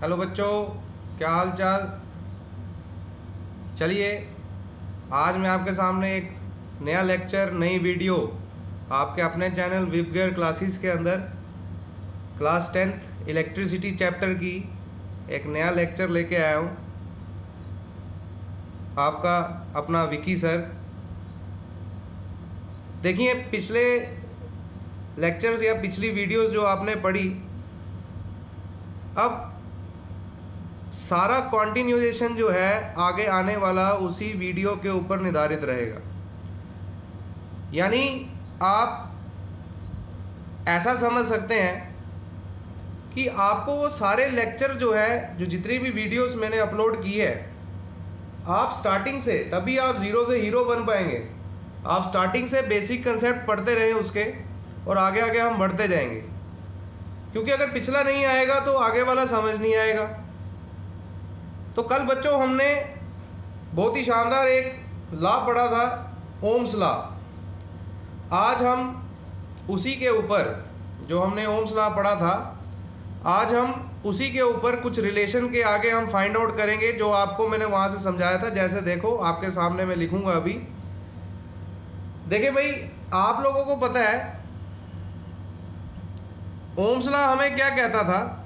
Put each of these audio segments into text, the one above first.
Hello बच्चों, क्या हाल चाल। चलिए आज मैं आपके सामने एक नया लेक्चर, नई वीडियो आपके अपने चैनल विपगेयर क्लासेस के अंदर क्लास 10th इलेक्ट्रिसिटी चैप्टर की एक नया लेक्चर लेके आया हूँ। आपका अपना विकी सर। देखिए, पिछले लेक्चर्स या पिछली वीडियोस जो आपने पढ़ी, अब सारा कॉन्टिन्यूएशन जो है आगे आने वाला उसी वीडियो के ऊपर निर्धारित रहेगा। यानी आप ऐसा समझ सकते हैं कि आपको वो सारे लेक्चर जो है, जो जितनी भी वीडियोस मैंने अपलोड की है, आप स्टार्टिंग से, तभी आप ज़ीरो से हीरो बन पाएंगे। आप स्टार्टिंग से बेसिक कंसेप्ट पढ़ते रहें उसके, और आगे आगे हम बढ़ते जाएंगे। क्योंकि अगर पिछला नहीं आएगा तो आगे वाला समझ नहीं आएगा। तो कल बच्चों हमने बहुत ही शानदार एक लॉ पढ़ा था, ओम्स लॉ। आज हम उसी के ऊपर, जो हमने ओम्स लॉ पढ़ा था, आज हम उसी के ऊपर कुछ रिलेशन के आगे हम फाइंड आउट करेंगे, जो आपको मैंने वहाँ से समझाया था। जैसे देखो, आपके सामने मैं लिखूंगा अभी। देखिए भाई, आप लोगों को पता है ओम्स लॉ हमें क्या कहता था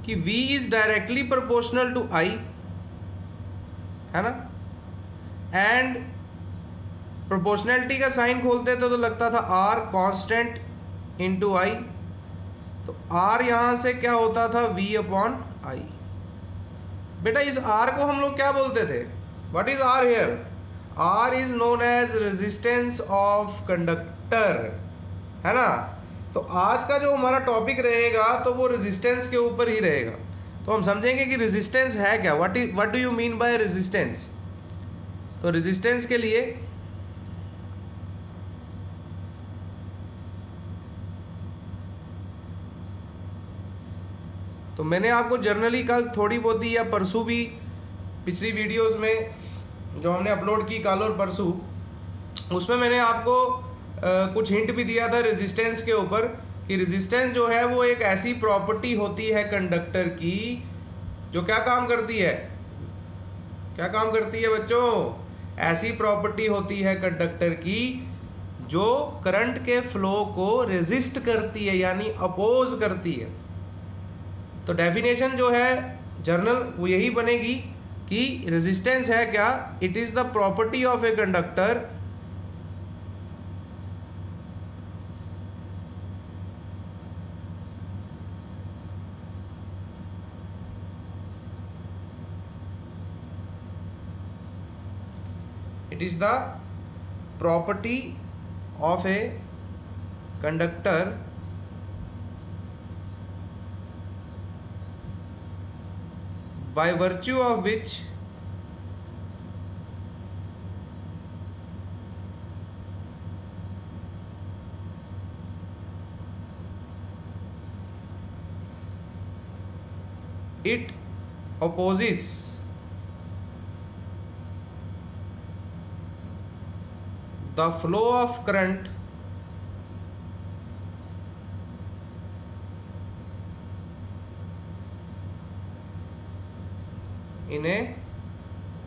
कि V is directly proportional to I, है ना। एंड प्रोपोर्शनैलिटी का साइन खोलते थे तो लगता था R कांस्टेंट इनटू I। तो R यहां से क्या होता था, V अपॉन I। बेटा, इस R को हम लोग क्या बोलते थे? What is R here? R is known as resistance of conductor, है ना। तो आज का जो हमारा टॉपिक रहेगा तो वो रेजिस्टेंस के ऊपर ही रहेगा। तो हम समझेंगे कि रेजिस्टेंस है क्या, what do you mean by resistance. तो रेजिस्टेंस के लिए तो मैंने आपको जर्नली कल थोड़ी बहुत ही, या परसों भी, पिछली वीडियोस में जो हमने अपलोड की कल और परसों, उसमें मैंने आपको कुछ हिंट भी दिया था रेजिस्टेंस के ऊपर, कि रेजिस्टेंस जो है वो एक ऐसी प्रॉपर्टी होती है कंडक्टर की जो क्या काम करती है, क्या काम करती है बच्चों? ऐसी प्रॉपर्टी होती है कंडक्टर की जो करंट के फ्लो को रेजिस्ट करती है, यानी अपोज करती है। तो डेफिनेशन जो है जर्नल वो यही बनेगी कि रेजिस्टेंस है क्या? It is the property of a conductor it is the property of a conductor by virtue of which it opposes the flow of current in a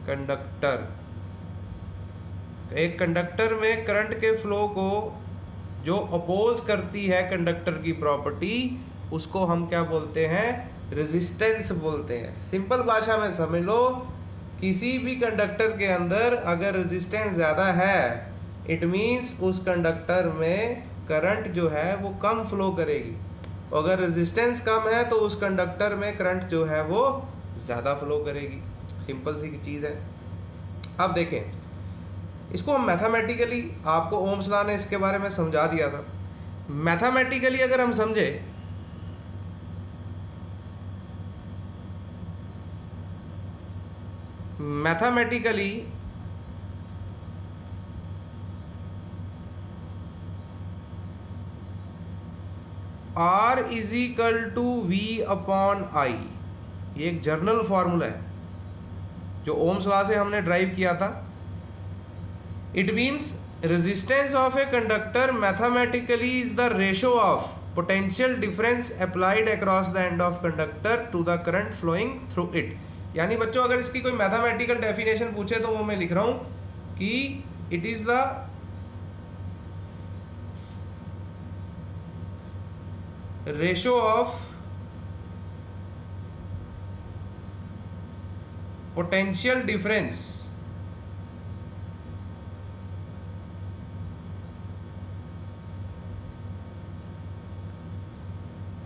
conductor. एक कंडक्टर में करंट के flow को जो oppose करती है conductor की property, उसको हम क्या बोलते हैं? रेजिस्टेंस बोलते हैं। सिंपल भाषा में समझ लो, किसी भी कंडक्टर के अंदर अगर रेजिस्टेंस ज़्यादा है, इट मीन्स उस कंडक्टर में करंट जो है वो कम फ्लो करेगी। अगर रेजिस्टेंस कम है तो उस कंडक्टर में करंट जो है वो ज़्यादा फ्लो करेगी। सिंपल सी चीज़ है। अब देखें, इसको हम मैथमेटिकली, आपको ओम्स लॉ ने इसके बारे में समझा दिया था। मैथमेटिकली अगर हम समझे, mathematically R is equal to V upon I, ये एक जर्नल फॉर्मूला है जो ओम्स लॉ से हमने ड्राइव किया था। It means resistance of a conductor mathematically is the ratio of potential difference applied across the end of conductor to the current flowing through it. यानी बच्चों अगर इसकी कोई मैथमेटिकल डेफिनेशन पूछे तो वो मैं लिख रहा हूं कि it is the ratio of potential difference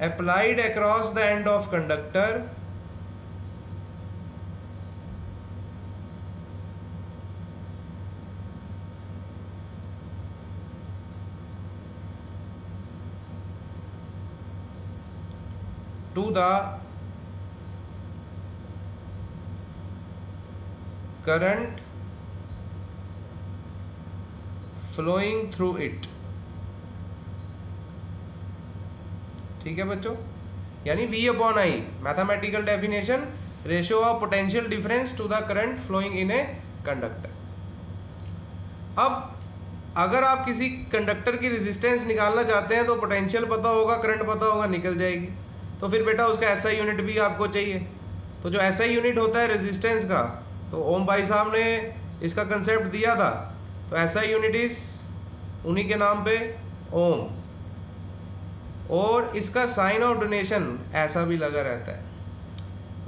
applied across the end of conductor to the current flowing through it। ठीक है बच्चों, यानी V upon I mathematical definition ratio of potential difference to the current flowing in a conductor. अब अगर आप किसी conductor की resistance निकालना चाहते हैं तो पोटेंशियल पता होगा, करंट पता होगा, निकल जाएगी। तो फिर बेटा उसका एसआई यूनिट भी आपको चाहिए। तो जो एसआई यूनिट होता है रेजिस्टेंस का, तो ओम भाई साहब ने इसका कंसेप्ट दिया था। तो एसआई यूनिट इज उन्हीं के नाम पे ओम, और इसका साइन ऑफ डोनेशन ऐसा भी लगा रहता है।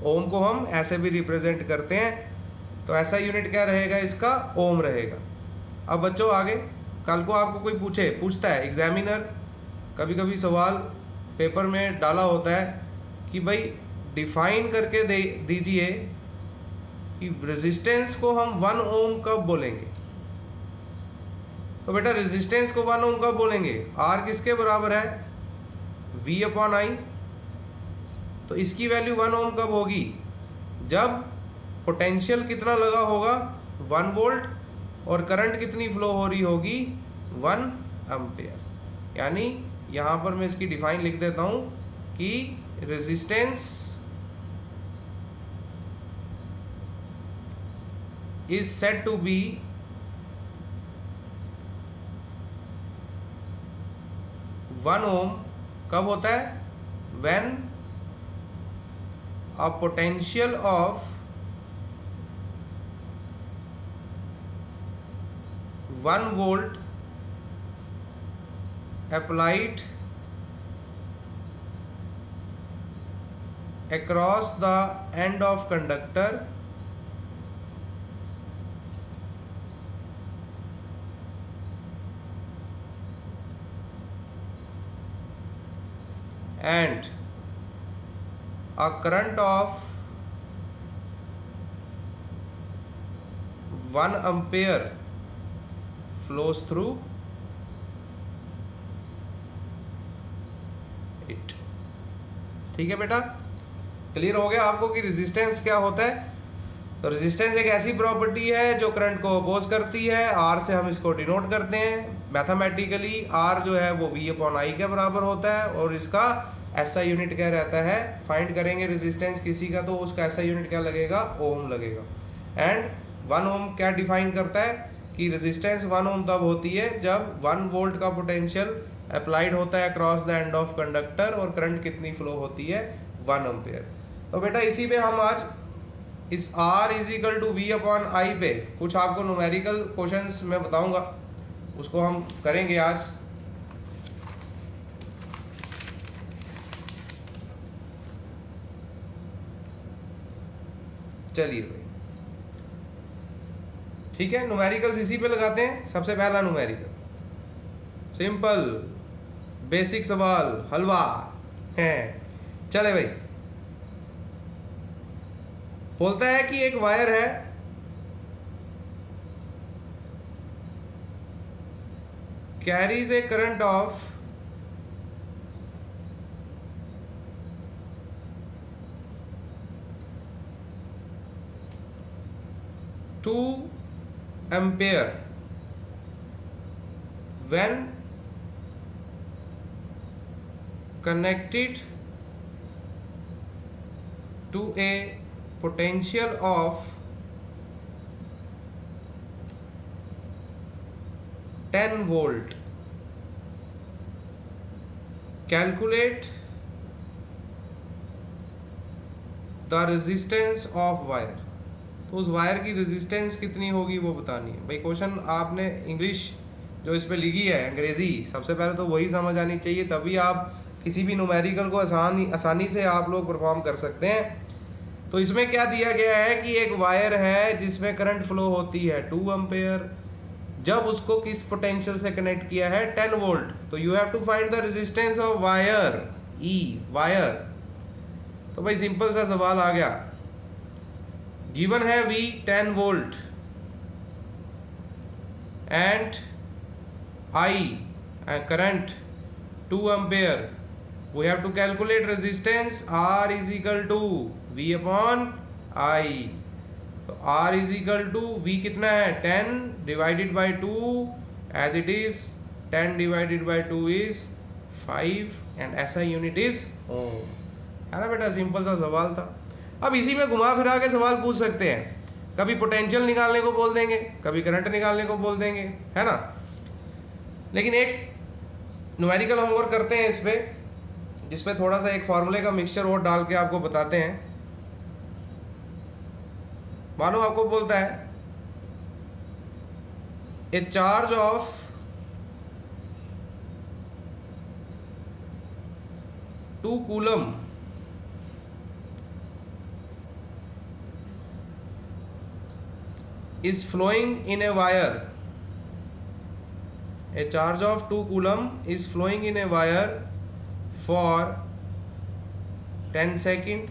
ओम को हम ऐसे भी रिप्रेजेंट करते हैं, तो ऐसा यूनिट क्या रहेगा इसका, ओम रहेगा। अब बच्चों आगे कल को आपको कोई पूछता है एग्जामिनर, कभी कभी सवाल पेपर में डाला होता है कि भाई डिफाइन करके दे दीजिए कि रेजिस्टेंस को हम 1 ओम कब बोलेंगे। तो बेटा रेजिस्टेंस को 1 ओम कब बोलेंगे, आर किसके बराबर है, V अपॉन आई। तो इसकी वैल्यू 1 ओम कब होगी, जब पोटेंशियल कितना लगा होगा 1 वोल्ट और करंट कितनी फ्लो हो रही होगी 1 एम्पियर। यानी यहां पर मैं इसकी डिफाइन लिख देता हूं कि resistance is said to be 1 ohm कब होता है, when a potential of 1 volt applied across the end of conductor and a current of 1 ampere flows through it। ठीक है बेटा, क्लियर हो गया आपको कि रेजिस्टेंस क्या होता है। तो रेजिस्टेंस एक ऐसी प्रॉपर्टी है जो करंट को अपोज करती है, आर से हम इसको डिनोट करते हैं। मैथमेटिकली आर जो है वो V अपॉन आई के बराबर होता है, और इसका ऐसा यूनिट क्या रहता है, फाइंड करेंगे रेजिस्टेंस किसी का तो उसका ऐसा यूनिट क्या लगेगा, ओम लगेगा। एंड 1 ओम क्या डिफाइन करता है कि रेजिस्टेंस 1 ओम तब होती है जब 1 वोल्ट का पोटेंशियल अप्लाइड होता है across the end of conductor और करंट कितनी फ्लो होती है 1 एम्पियर। तो बेटा इसी पे हम आज इस R is equal to V upon I पे कुछ आपको न्यूमेरिकल क्वेश्चंस मैं बताऊंगा, उसको हम करेंगे आज। चलिए भाई ठीक है, न्यूमेरिकल्स इसी पे लगाते हैं। सबसे पहला न्यूमेरिकल सिंपल बेसिक सवाल हलवा है। चले भाई, बोलता है कि एक वायर है carries A current of 2 ampere when connected to a potential of 10 volt calculate the resistance of wire. तो उस वायर की रेजिस्टेंस कितनी होगी वो बतानी है। भाई क्वेश्चन आपने इंग्लिश जो इस पे लिखी है अंग्रेजी, सबसे पहले तो वही समझ आनी चाहिए, तभी आप किसी भी न्यूमेरिकल को आसानी से आप लोग परफॉर्म कर सकते हैं। तो इसमें क्या दिया गया है कि एक वायर है जिसमें करंट फ्लो होती है 2 एम्पेयर, जब उसको किस पोटेंशियल से कनेक्ट किया है 10 वोल्ट। तो you have to find the resistance of wire ई वायर। तो भाई सिंपल सा सवाल आ गया, गिवन है V 10 volt and I current 2 ampere. We have to calculate resistance R is equal to V upon I। तो R is equal to V कितना है 10 divided by 2 as it is 10 divided by 2 is 5 and ऐसा unit is ohm. है ना बेटा, simple सा सवाल था। अब इसी में घुमा फिरा के सवाल पूछ सकते हैं, कभी पोटेंशियल निकालने को बोल देंगे, कभी करंट निकालने को बोल देंगे, है ना। लेकिन एक न्यूमेरिकल हम और करते हैं इस पे, जिसपे थोड़ा सा एक फॉर्मूले का मिक्सचर और डाल के आपको बताते हैं। मानो आपको बोलता है ए charge of to coulomb is flowing in a wire. A charge of 2 coulomb is flowing in a wire for 10 second.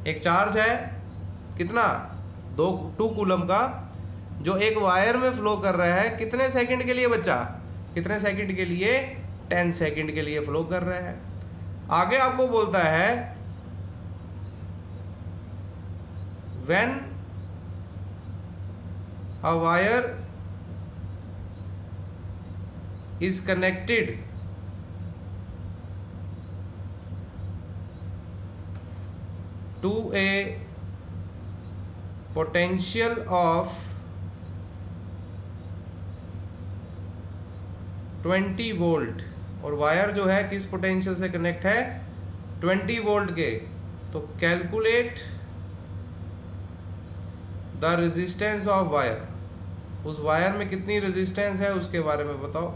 एक चार्ज है कितना 2 कूलम का, जो एक वायर में फ्लो कर रहा है कितने सेकंड के लिए बच्चा, कितने सेकंड के लिए 10 सेकंड के लिए फ्लो कर रहा है। आगे आपको बोलता है when a wire is connected to a potential of 20 volt, और वायर जो है किस पोटेंशियल से कनेक्ट है 20 वोल्ट के। तो calculate the resistance of wire. उस वायर में कितनी रेजिस्टेंस है उसके बारे में बताओ।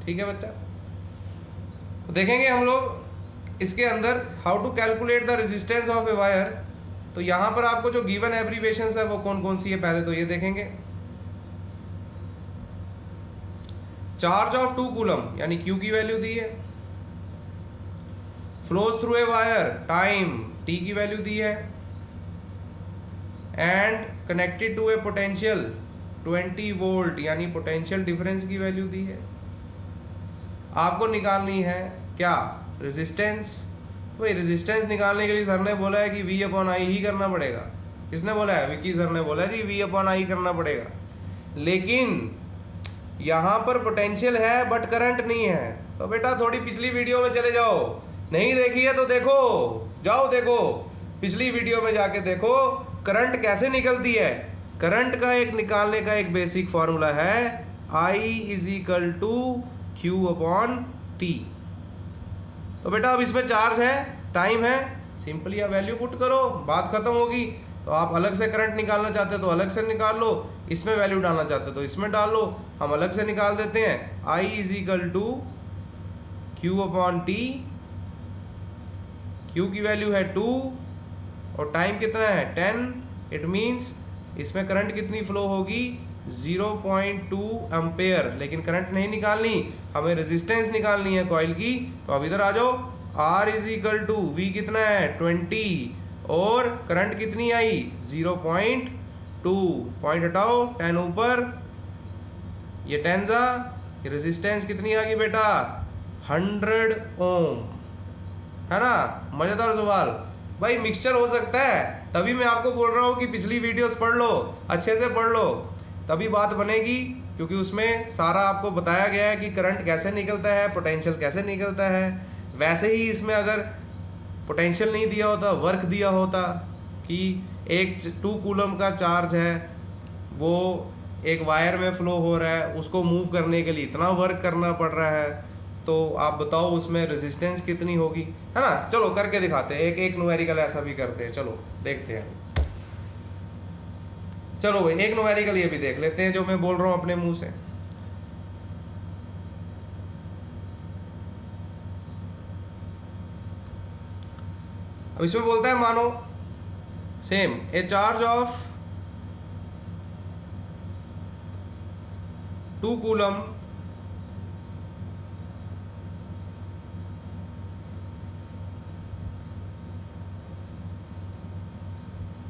ठीक है बच्चा, तो देखेंगे हम लोग इसके अंदर how to calculate the resistance of a wire. तो यहां पर आपको जो गिवन एब्रीविएशंस है वो कौन कौन सी है पहले तो ये देखेंगे। चार्ज ऑफ 2 कूलम यानी Q की वैल्यू दी है, flows through a wire time T की वैल्यू दी है, and connected to a potential 20 volt यानी पोटेंशियल डिफरेंस की वैल्यू दी है। आपको निकालनी है क्या रेजिस्टेंस। भाई रेजिस्टेंस निकालने के लिए सर ने बोला है कि V अपॉन आई ही करना पड़ेगा। किसने बोला है, विकी सर ने बोला है जी V अपॉन आई करना पड़ेगा। लेकिन यहाँ पर पोटेंशियल है बट करंट नहीं है। तो बेटा थोड़ी पिछली वीडियो में चले जाओ, नहीं देखी है तो देखो, जाओ देखो पिछली वीडियो में जाके देखो करंट कैसे निकलती है। करंट का एक निकालने का एक बेसिक फॉर्मूला है I is equal to Q upon T। तो बेटा अब इसमें चार्ज है, टाइम है, सिंपली आप वैल्यू पुट करो, बात खत्म होगी। तो आप अलग से करंट निकालना चाहते हो तो अलग से निकाल लो, इसमें वैल्यू डालना चाहते हो तो इसमें डाल लो। हम अलग से निकाल देते हैं I is equal to Q upon T। Q की वैल्यू है 2 और टाइम कितना है 10। इट मीन्स इसमें करंट कितनी फ्लो होगी 0.2 एम्पेयर। लेकिन करंट नहीं निकालनी, हमें रेजिस्टेंस निकालनी है कॉइल की। तो अब इधर आ जाओ, R is equal to V कितना है 20 और करंट कितनी आई 0.2। पॉइंट हटाओ, 10 ऊपर, ये 10 जा, ये रेजिस्टेंस कितनी आ गई बेटा 100 ओम। है ना, मजेदार सवाल। भाई मिक्सचर हो सकता है, तभी मैं आपको बोल रहा हूँ कि पिछली वीडियोस पढ़ लो, अच्छे से पढ़ लो, तभी बात बनेगी। क्योंकि उसमें सारा आपको बताया गया है कि करंट कैसे निकलता है, पोटेंशियल कैसे निकलता है। वैसे ही इसमें अगर पोटेंशियल नहीं दिया होता, वर्क दिया होता कि एक 2 कूलम का चार्ज है वो एक वायर में फ्लो हो रहा है, उसको मूव करने के लिए इतना वर्क करना पड़ रहा है, तो आप बताओ उसमें रेजिस्टेंस कितनी होगी, है ना। चलो करके दिखाते हैं, एक न्यूमेरिकल ऐसा भी करते हैं, चलो देखते हैं। चलो भाई एक न्यूमेरिकल ये भी देख लेते हैं जो मैं बोल रहा हूं अपने मुंह से। अब इसमें बोलता है मानो same A charge of 2 coulomb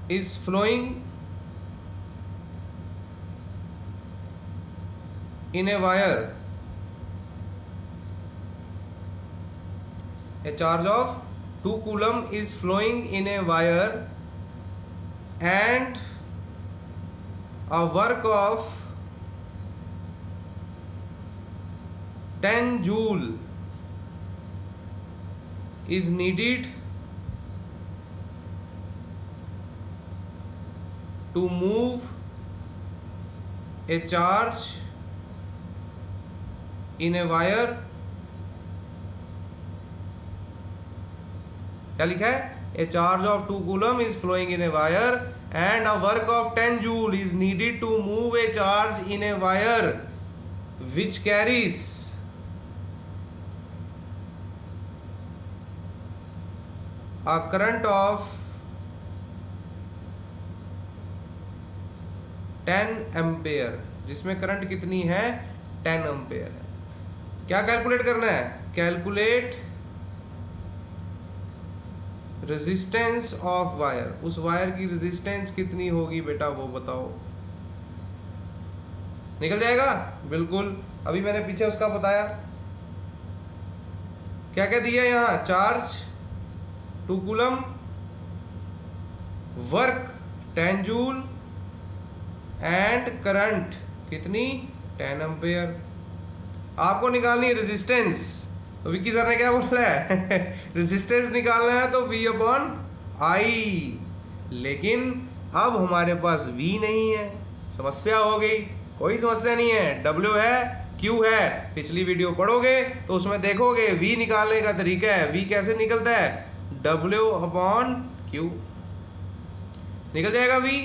is flowing in a wire. A charge of 2 coulomb is flowing in a wire and a work of 10 joule is needed to move a charge in a wire। क्या लिखा है? A charge of 2 coulomb is flowing in a wire and a work of 10 joule is needed to move a charge in a wire which carries a current of 10 ampere, जिसमें current कितनी है? 10 ampere है। क्या calculate करना है? Calculate resistance of wire. उस wire की resistance कितनी होगी बेटा वो बताओ। निकल जाएगा बिल्कुल। अभी मैंने पीछे उसका बताया, क्या क्या दिया यहाँ? Charge 2 coulomb, work 10 joule and current कितनी? 10 एम्पेयर। आपको निकालनी है रेजिस्टेंस, तो विक्की सर ने क्या बोला है? रेजिस्टेंस निकालना है तो V अपॉन I। लेकिन अब हमारे पास V नहीं है, समस्या हो गई। कोई समस्या नहीं है, W है, Q है। पिछली वीडियो पढ़ोगे तो उसमें देखोगे V निकालने का तरीका है। V कैसे निकलता है? W upon Q। निकल जाएगा V।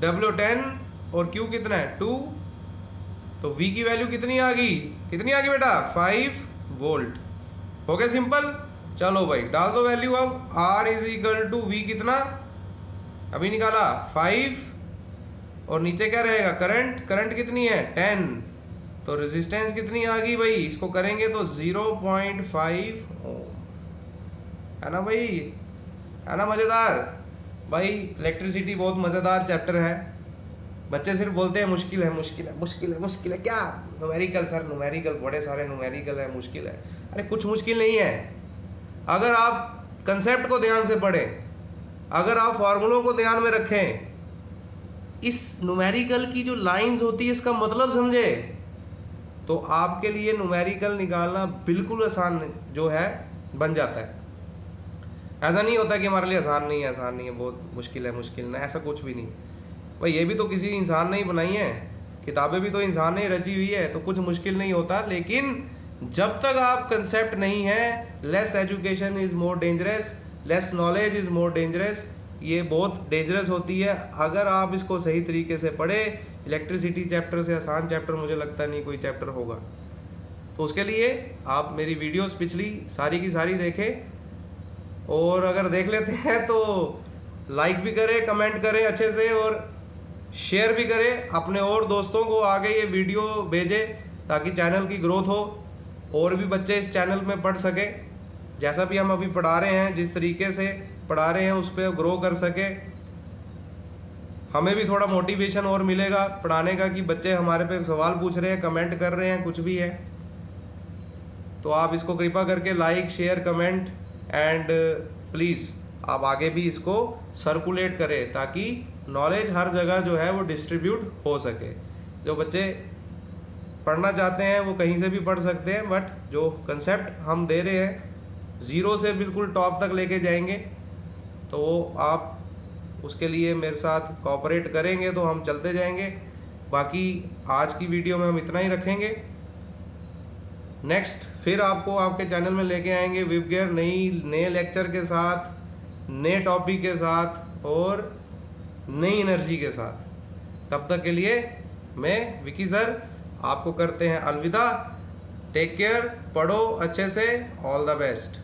W 10 और Q कितना है? 2। तो V की वैल्यू कितनी आ गई? कितनी आ गई बेटा? 5 वोल्ट। हो गया सिंपल। चलो भाई डाल दो वैल्यू। अब R is equal to V कितना अभी निकाला? 5। और नीचे क्या रहेगा? करंट। करंट कितनी है? 10। तो रेजिस्टेंस कितनी आ गई भाई? इसको करेंगे तो 0.5 ओम, है ना भाई? है ना मजेदार? भाई इलेक्ट्रिसिटी बहुत मजेदार चैप्टर है। बच्चे सिर्फ बोलते हैं मुश्किल है मुश्किल है मुश्किल है मुश्किल है। क्या न्यूमेरिकल सर? न्यूमेरिकल बड़े सारे न्यूमेरिकल है, मुश्किल है। अरे कुछ मुश्किल नहीं है। अगर आप कंसेप्ट को ध्यान से पढ़ें, अगर आप फॉर्मूलों को ध्यान में रखें, इस न्यूमेरिकल की जो लाइंस होती है इसका मतलब समझे, तो आपके लिए न्यूमेरिकल निकालना बिल्कुल आसान जो है बन जाता है। ऐसा नहीं होता कि हमारे लिए आसान नहीं है, आसान नहीं है, बहुत मुश्किल है, मुश्किल ना, ऐसा कुछ भी नहीं भाई। ये भी तो किसी इंसान ने ही बनाई है, किताबें भी तो इंसान ने ही रची हुई है, तो कुछ मुश्किल नहीं होता। लेकिन जब तक आप कंसेप्ट नहीं है, less education is more dangerous, less knowledge is more dangerous. ये बहुत डेंजरस होती है। अगर आप इसको सही तरीके से पढ़े, इलेक्ट्रिसिटी चैप्टर से आसान चैप्टर मुझे लगता नहीं कोई चैप्टर होगा। तो उसके लिए आप मेरी वीडियोस पिछली सारी की सारी देखें, और अगर देख लेते हैं तो लाइक भी करें, कमेंट करें अच्छे से, और शेयर भी करें अपने और दोस्तों को आगे ये वीडियो भेजें, ताकि चैनल की ग्रोथ हो और भी बच्चे इस चैनल में पढ़ सके। जैसा भी हम अभी पढ़ा रहे हैं, जिस तरीके से पढ़ा रहे हैं उस पर ग्रो कर सके। हमें भी थोड़ा मोटिवेशन और मिलेगा पढ़ाने का, कि बच्चे हमारे पे सवाल पूछ रहे हैं, कमेंट कर रहे हैं, कुछ भी है। तो आप इसको कृपा करके like, share, comment and please आप आगे भी इसको सर्कुलेट करें, ताकि नॉलेज हर जगह जो है वो डिस्ट्रीब्यूट हो सके। जो बच्चे पढ़ना चाहते हैं वो कहीं से भी पढ़ सकते हैं, बट जो कंसेप्ट हम दे रहे हैं 0 से बिल्कुल टॉप तक लेके जाएंगे, तो आप उसके लिए मेरे साथ कोऑपरेट करेंगे तो हम चलते जाएंगे। बाकी आज की वीडियो में हम इतना ही रखेंगे। नेक्स्ट फिर आपको आपके चैनल में लेके आएंगे विप गियर नए लेक्चर के साथ, नए टॉपिक के साथ और नई एनर्जी के साथ। तब तक के लिए मैं विकी सर आपको करते हैं अलविदा। टेक केयर, पढ़ो अच्छे से, ऑल द बेस्ट।